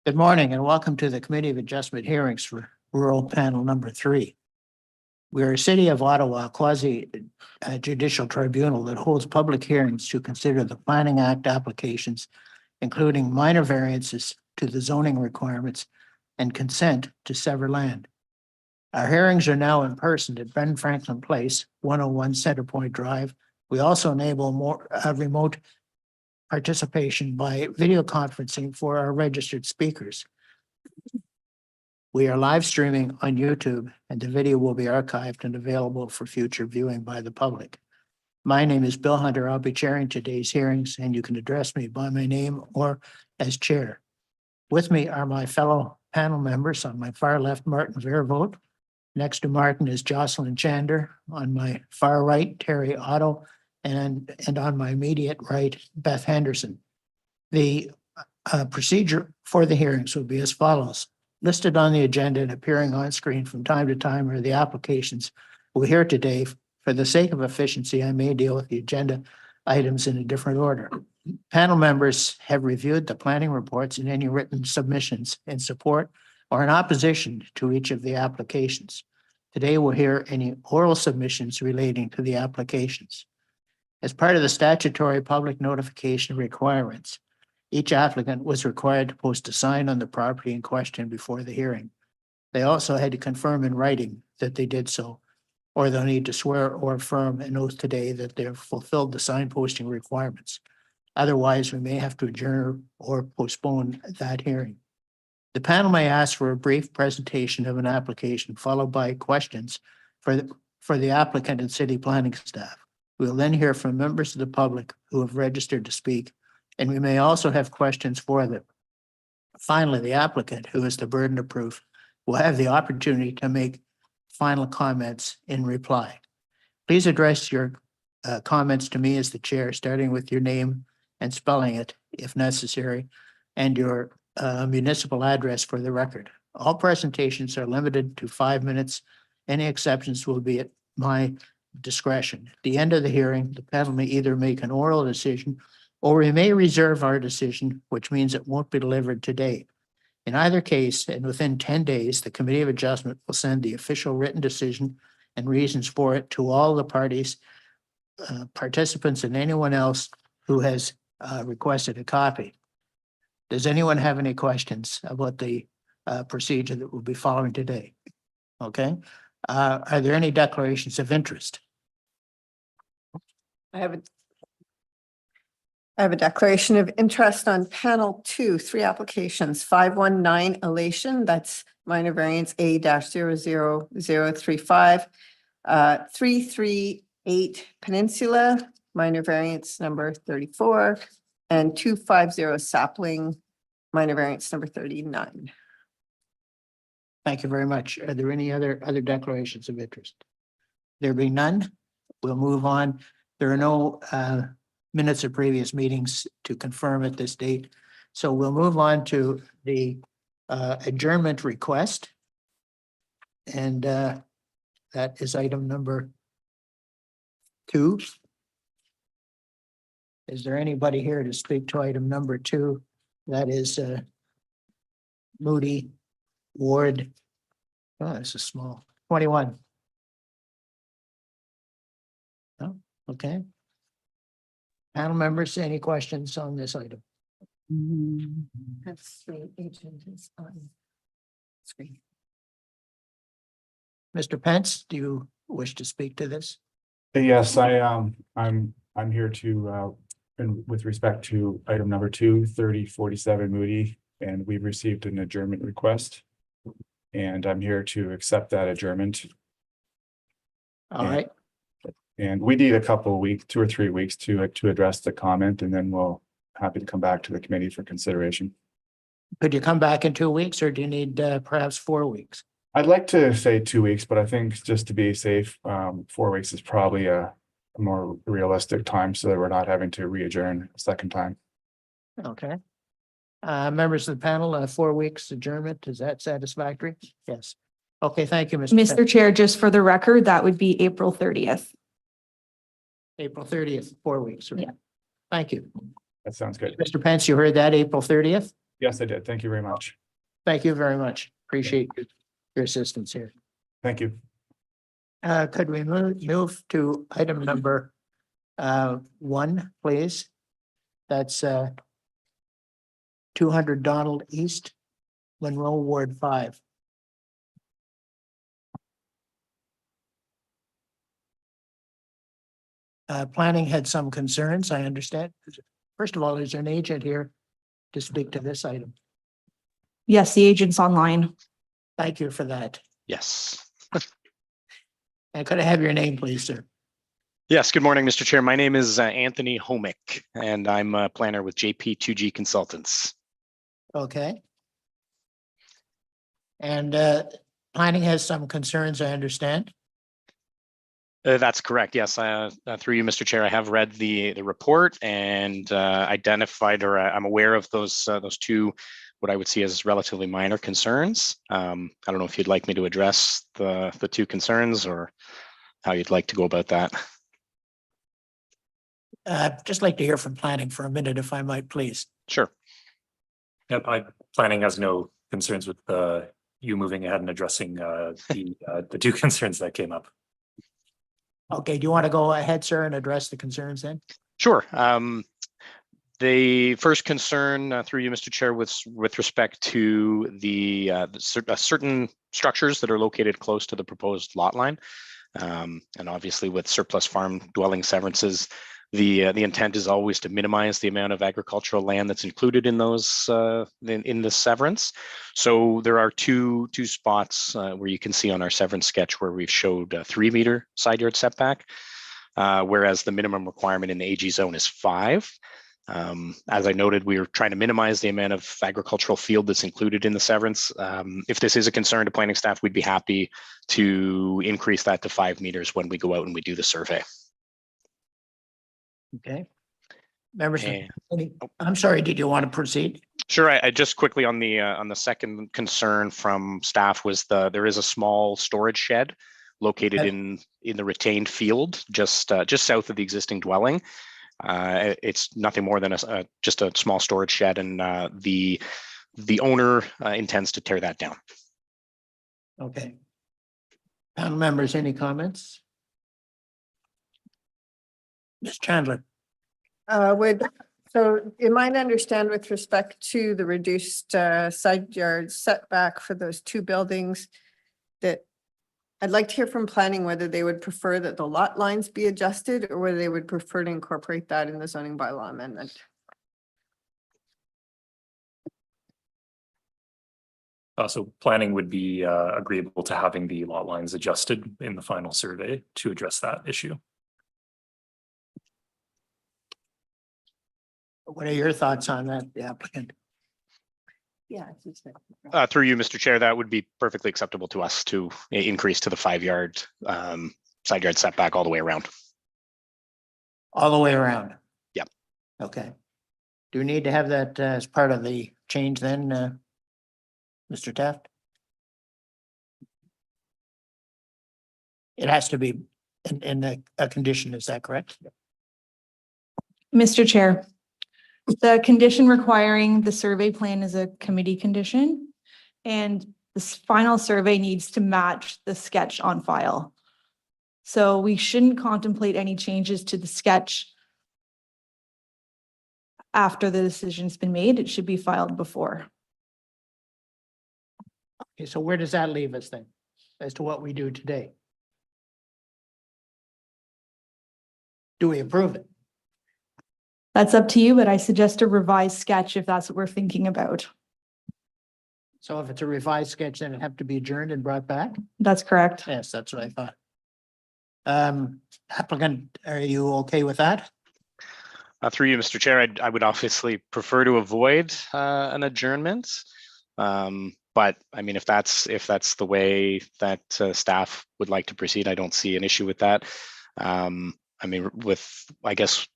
Good morning and welcome to the Committee of Adjustment hearings for Rural Panel Number 3. We are a City of Ottawa quasi judicial tribunal that holds public hearings to consider the Planning Act applications, including minor variances to the zoning requirements and consent to sever land. Our hearings are now in person at Ben Franklin Place, 101 Centerpoint Drive. We also enable more remote participation by video conferencing for our registered speakers. We are live streaming on YouTube and the video will be archived and available for future viewing by the public. My name is Bill Hunter. I'll be chairing today's hearings and you can address me by my name or as chair. With me are my fellow panel members. On my far left, Martin Vervoort. Next to Martin is Jocelyn Chander. On my far right, Terry Otto. And on my immediate right, Beth Henderson. The procedure for the hearings will be as follows. Listed on the agenda and appearing on screen from time to time are the applications we'll hear today. For the sake of efficiency, I may deal with the agenda items in a different order. Panel members have reviewed the planning reports and any written submissions in support or in opposition to each of the applications. Today we'll hear any oral submissions relating to the applications. As part of the statutory public notification requirements, Each applicant was required to post a sign on the property in question before the hearing. They also had to confirm in writing that they did so, or they'll need to swear or affirm an oath today that they've fulfilled the sign posting requirements. Otherwise, we may have to adjourn or postpone that hearing. The panel may ask for a brief presentation of an application followed by questions for the applicant and city planning staff. We will then hear from members of the public who have registered to speak, and we may also have questions for them. Finally, the applicant, who is the burden of proof, will have the opportunity to make final comments in reply. Please address your comments to me as the chair, starting with your name and spelling it if necessary, and your municipal address for the record. All presentations are limited to 5 minutes. Any exceptions will be at my discretion. At the end of the hearing, the panel may either make an oral decision or we may reserve our decision, which means it won't be delivered today. In either case, and within 10 days, the Committee of Adjustment will send the official written decision and reasons for it to all the parties, participants, and anyone else who has requested a copy. Does anyone have any questions about the procedure that we'll be following today? Okay. Are there any declarations of interest? I have a declaration of interest on panel 2, 3 applications, 519 Elation, that's minor variance A-00035, 338 Peninsula, minor variance number 34, and 250 Sapling, minor variance number 39. Thank you very much. Are there any other declarations of interest? There being none, we'll move on. There are no minutes of previous meetings to confirm at this date. So we'll move on to the adjournment request. And that is item number 2. Is there anybody here to speak to item number 2? That is Moody Ward. Oh, this is small. 21. Oh, okay. Panel members, any questions on this item? That's the agent is on screen. Mr. Pence, do you wish to speak to this? Yes, I'm here to and with respect to item number 2, 3047 Moody, and we've received an adjournment request. And I'm here to accept that adjournment. All right. And we need a couple of weeks, 2 or 3 weeks to address the comment, and then we'll happy to come back to the committee for consideration. Could you come back in 2 weeks, or do you need perhaps 4 weeks? I'd like to say 2 weeks, but I think just to be safe, 4 weeks is probably a more realistic time so that we're not having to re-adjourn a second time. Okay. Members of the panel, 4 weeks adjournment, is that satisfactory? Yes. Okay, thank you, Mr. Mr. Pence. Chair, just for the record, that would be April 30th. April 30th, 4 weeks. Right? Yeah. Thank you. That sounds good. Mr. Pence, you heard that, April 30th? Yes, I did. Thank you very much. Thank you very much. Appreciate your assistance here. Thank you. Could we move to item number 1, please? That's 200 Donald East, Munro, Ward 5. Planning had some concerns, I understand. First of all, is there an agent here to speak to this item? Yes, the agent's online. Thank you for that. Yes. And could I have your name, please, sir? Yes. Good morning, Mr. Chair. My name is Anthony Homick, and I'm a planner with JP2G Consultants. Okay. And planning has some concerns, I understand. That's correct. Yes. Through you, Mr. Chair, I have read the report and identified, or I'm aware of those 2, what I would see as relatively minor concerns. I don't know if you'd like me to address the 2 concerns or how you'd like to go about that. Just like to hear from planning for a minute, if I might, please. Sure. Yep, planning has no concerns with you moving ahead and addressing the 2 concerns that came up. Okay, do you want to go ahead, sir, and address the concerns then? Sure. The first concern through you, Mr. Chair, was with respect to certain structures that are located close to the proposed lot line. And obviously with surplus farm dwelling severances, the intent is always to minimize the amount of agricultural land that's included in those in the severance. So there are two spots where you can see on our severance sketch where we've showed a 3 meter side yard setback, whereas the minimum requirement in the AG zone is 5. As I noted, we are trying to minimize the amount of agricultural field that's included in the severance. If this is a concern to planning staff, we'd be happy to increase that to 5 meters when we go out and we do the survey. Okay. Members, And- I'm sorry, did you want to proceed? Sure. I just quickly on the second concern from staff was there is a small storage shed located Okay. in the retained field just south of the existing dwelling. It's nothing more than just a small storage shed, and the owner intends to tear that down. Okay. Panel members, any comments? Ms. Chandler, So you might understand with respect to the reduced side yard setback for those two buildings that I'd like to hear from planning whether they would prefer that the lot lines be adjusted or whether they would prefer to incorporate that in the zoning bylaw amendment. So planning would be agreeable to having the lot lines adjusted in the final survey to address that issue. what are your thoughts on that, the applicant? Yeah. Through you, Mr. Chair, that would be perfectly acceptable to us to increase to the 5 yard side yard setback all the way around. All the way around? Yep. Okay. Do we need to have that as part of the change then, Mr. Taft? It has to be in a condition, is that correct? Mr. Chair, the condition requiring the survey plan is a committee condition, and this final survey needs to match the sketch on file. So we shouldn't contemplate any changes to the sketch after the decision's been made. It should be filed before. Okay, so where does that leave us then, as to what we do today? Do we approve it? That's up to you, but I suggest a revised sketch if that's what we're thinking about. So if it's a revised sketch, then it have to be adjourned and brought back? That's correct. Yes, that's what I thought. Applicant, are you okay with that? Through you, Mr. Chair, I would obviously prefer to avoid an adjournment. But I mean, if that's the way that staff would like to proceed, I don't see an issue with that. I mean, I guess,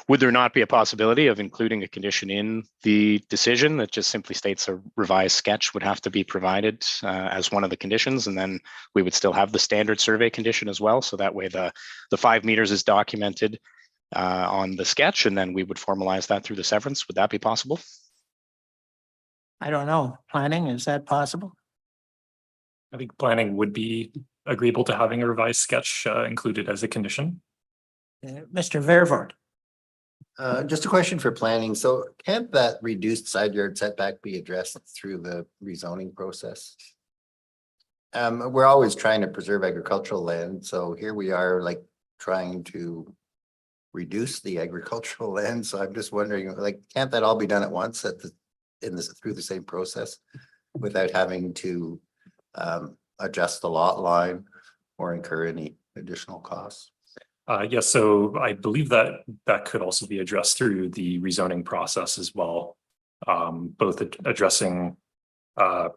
would there not be a possibility of including a condition in the decision that just simply states a revised sketch would have to be provided as one of the conditions, and then we would still have the standard survey condition as well, so that way the 5 meters is documented on the sketch, and then we would formalize that through the severance. Would that be possible? I don't know. Planning, is that possible? I think planning would be agreeable to having a revised sketch included as a condition. Mr. Vervoort, Just a question for planning. So can't that reduced side yard setback be addressed through the rezoning process? We're always trying to preserve agricultural land, so here we are like trying to reduce the agricultural land. So I'm just wondering, like, can't that all be done at once through the same process without having to adjust the lot line or incur any additional costs? Yes, so I believe that could also be addressed through the rezoning process as well. Both addressing the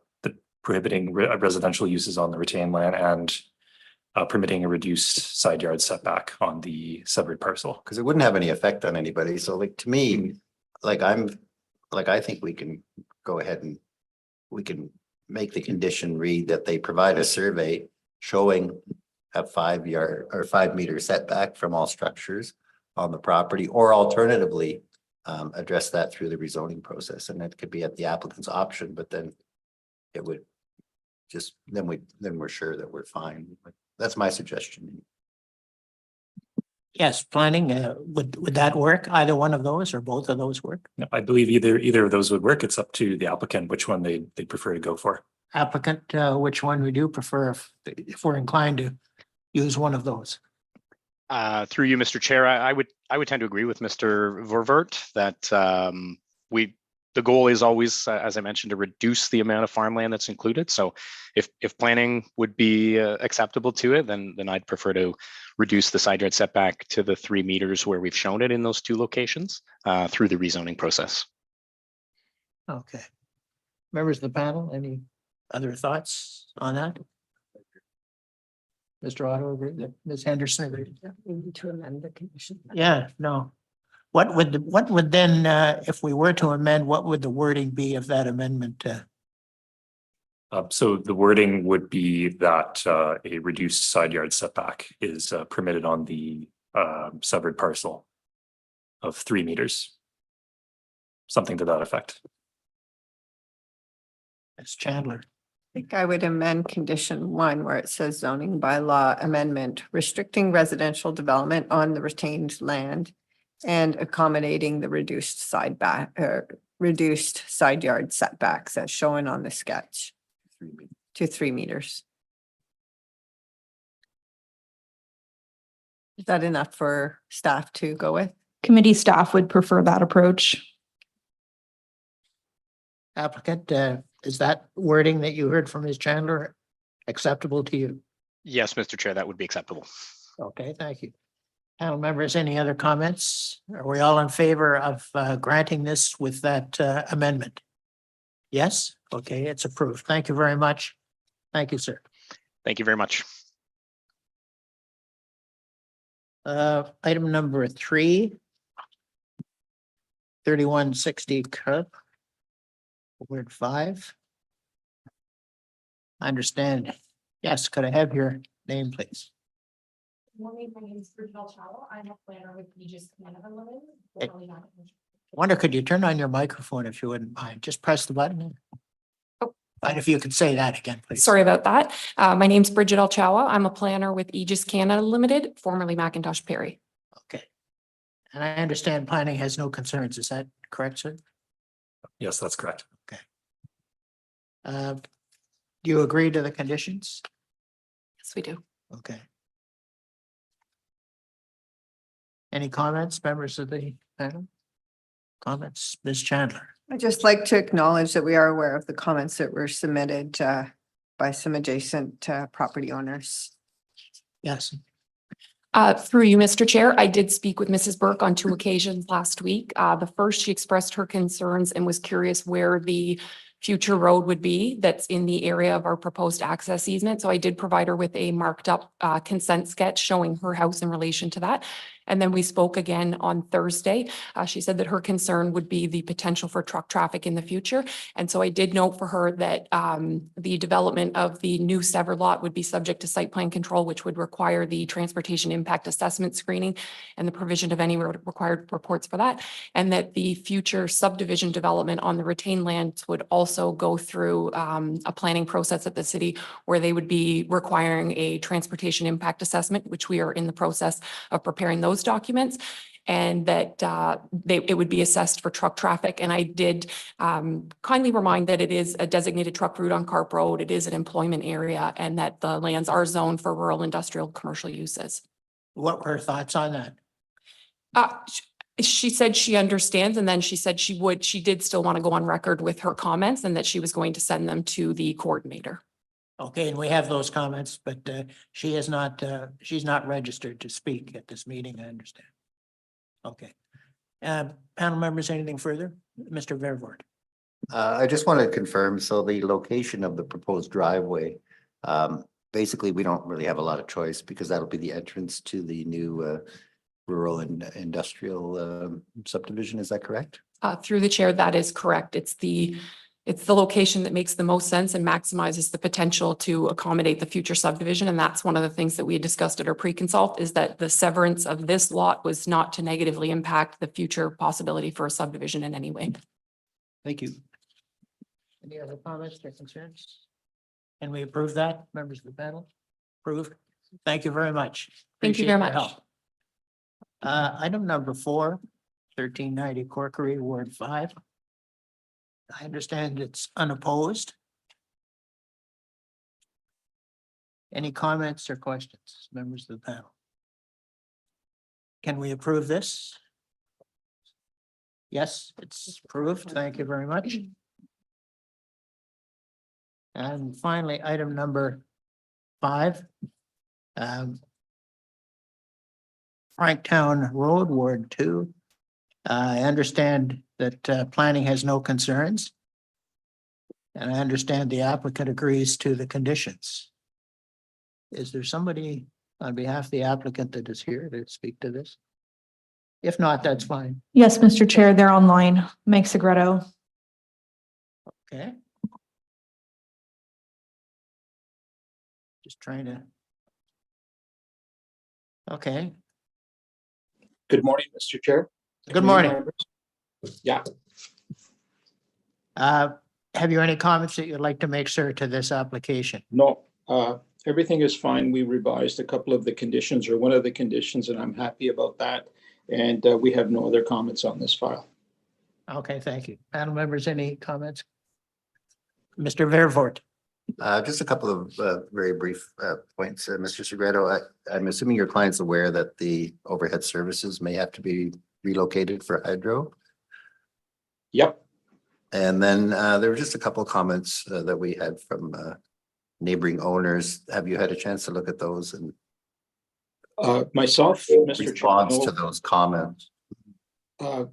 prohibiting residential uses on the retained land and permitting a reduced side yard setback on the severed parcel. Because it wouldn't have any effect on anybody. So like, to me, I think we can go ahead and we can make the condition read that they provide a survey showing a 5 yard or 5 meter setback from all structures on the property, or alternatively, address that through the rezoning process. And it could be at the applicant's option, but then it would just, then we're sure that we're fine. That's my suggestion. Yes, planning, would that work? Either one of those or both of those work? No, I believe either of those would work. It's up to the applicant which one they prefer to go for. Applicant, which one would you prefer if we're inclined to use one of those? Through you, Mr. Chair, I would tend to agree with Mr. Ververt that the goal is always, as I mentioned, to reduce the amount of farmland that's included. So if planning would be acceptable to it, then I'd prefer to reduce the side yard setback to the 3 meters where we've shown it in those two locations through the rezoning process. Okay. Members of the panel, any other thoughts on that? Mr. Otto agreed, Ms. Henderson agreed. Maybe to amend the condition. Yeah, no. What would then, if we were to amend, what would the wording be of that amendment? So the wording would be that a reduced side yard setback is permitted on the severed parcel of 3 meters. Something to that effect. Ms. Chandler. I think I would amend condition 1 where it says zoning bylaw amendment restricting residential development on the retained land and accommodating the reduced side yard setbacks as shown on the sketch to 3 meters. Is that enough for staff to go with? Committee staff would prefer that approach. Applicant, is that wording that you heard from Ms. Chandler acceptable to you? Yes, Mr. Chair, that would be acceptable. Okay, thank you. Panel members, any other comments? Are we all in favor of granting this with that amendment? Yes? Okay, it's approved. Thank you very much. Thank you, sir. Thank you very much. Item number 3. 3160 Carp. Word 5. I understand. Yes, could I have your name, please? Morning, my name is Bridget Chow. I'm a planner with Aegis Canada Limited. Hey. Wonder, could you turn on your microphone if you wouldn't mind? Just press the button. Oh. And if you could say that again, please. Sorry about that. My name's Bridget Alchawa. I'm a planner with Aegis Canada Limited, formerly Macintosh Perry. Okay. And I understand planning has no concerns. Is that correct, sir? Yes, that's correct. Do you agree to the conditions? Yes, we do. Okay. Any comments, members of the panel? Comments, Ms. Chandler? I'd just like to acknowledge that we are aware of the comments that were submitted by some adjacent property owners. Yes. Through you, Mr. Chair, I did speak with Mrs. Burke on 2 occasions last week. The first, she expressed her concerns and was curious where the future road would be that's in the area of our proposed access easement. So I did provide her with a marked up consent sketch showing her house in relation to that. And then we spoke again on Thursday. She said that her concern would be the potential for truck traffic in the future. And so I did note for her that the development of the new severed lot would be subject to site plan control, which would require the transportation impact assessment screening and the provision of any required reports for that. And that the future subdivision development on the retained lands would also go through a planning process at the city where they would be requiring a transportation impact assessment, which we are in the process of preparing those documents, and that it would be assessed for truck traffic. And I did kindly remind that it is a designated truck route on Carp Road. It is an employment area, and that the lands are zoned for rural industrial commercial uses. What were her thoughts on that? She said she understands, and then she said she did still want to go on record with her comments and that she was going to send them to the coordinator. Okay, and we have those comments, but she is not, she's not registered to speak at this meeting, I understand. Okay. Panel members, anything further? Mr. Vervoort. I just want to confirm, so the location of the proposed driveway, basically, we don't really have a lot of choice because that'll be the entrance to the new rural and industrial subdivision, is that correct? Through the chair, that is correct. It's the location that makes the most sense and maximizes the potential to accommodate the future subdivision. And that's one of the things that we had discussed at our pre-consult, is that the severance of this lot was not to negatively impact the future possibility for a subdivision in any way. Thank you. Any other comments or concerns? Can we approve that, members of the panel? Approved. Thank you very much. Thank you Appreciate very your much. help. Item number 4, 1390 Corkery, Ward 5. I understand it's unopposed. Any comments or questions, members of the panel? Can we approve this? Yes, it's approved. Thank you very much. And finally, item number 5. Franktown Road, Ward 2. I understand that planning has no concerns. And I understand the applicant agrees to the conditions. Is there somebody on behalf of the applicant that is here to speak to this? If not, that's fine. Yes, Mr. Chair, they're online. Meg Segreto. Okay. Just trying to. Okay, Good morning, Mr. Chair. good morning. Members. Yeah, Have you any comments that you'd like to make, sir, to this application? no, everything is fine. We revised a couple of the conditions or one of the conditions, and I'm happy about that. And we have no other comments on this file. Okay, thank you. Panel members, any comments? Mr. Vervoort. Just a couple of very brief points. Mr. Segreto, I'm assuming your client's aware that the overhead services may have to be relocated for hydro. Yep, And then there were just a couple of comments that we had from neighboring owners. Have you had a chance to look at those and myself, Mr. response to Chair, those comments?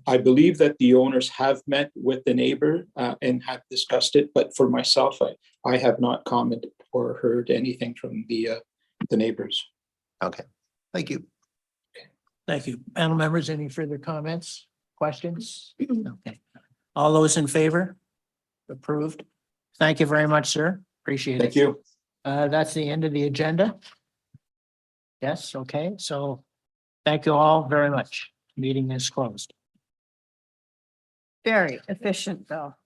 I believe that the owners have met with the neighbor and have discussed it, but for myself, I have not commented or heard anything from the neighbors. Okay, thank you. Thank you. Panel members, any further comments, questions? Okay. All those in favor? Approved. Thank you very much, sir. Appreciate it. Thank you. That's the end of the agenda. Yes, okay, so thank you all very much. Meeting is closed. Very efficient, Bill.